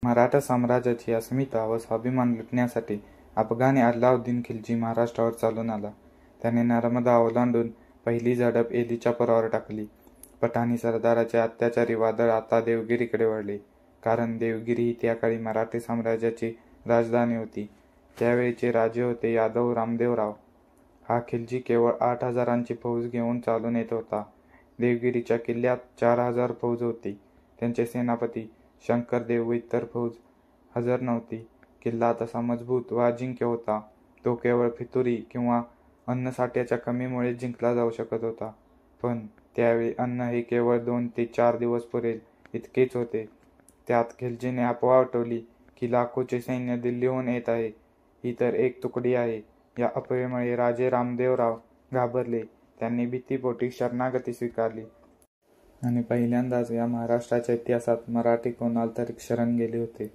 मराठा साम्राज्याची अस्मिता व स्वाभिमान लुटण्यासाठी अफगाणी अल्लाउद्दीन खिलजी महाराष्ट्रावर चालून आला. त्याने नर्मदा ओलांडून पहिली झडप एलीच्या पुरावर टाकली. पठाणी सरदाराचे अत्याचारी वादळ आता देवगिरीकडे वळले, कारण देवगिरी ही त्या काळी मराठी साम्राज्याची राजधानी होती. त्यावेळचे राजे होते यादव रामदेवराव. हा खिलजी केवळ 8,000ची फौज घेऊन चालून येत होता. देवगिरीच्या किल्ल्यात 4,000 फौज होती. त्यांचे सेनापती शंकरदेव व इतर फौज हजर नव्हती. किल्ला तसा मजबूत व अजिंक्य होता. तो केवळ फितुरी किंवा अन्नसाठ्याच्या कमीमुळे जिंकला जाऊ शकत होता. पण त्यावेळी अन्न हे केवळ 2 ते 4 दिवस पुरेल इतकेच होते. त्यात खिलजीने अफवा उठवली की लाखोचे सैन्य दिल्लीहून येत आहे, ही तर एक तुकडी आहे. या अफवेमुळे राजे रामदेवराव घाबरले. त्यांनी भीतीपोटी शरणागती स्वीकारली आणि पहिल्यांदाच या महाराष्ट्राच्या इतिहासात मराठी कोणाला तरी शरण गेले होते.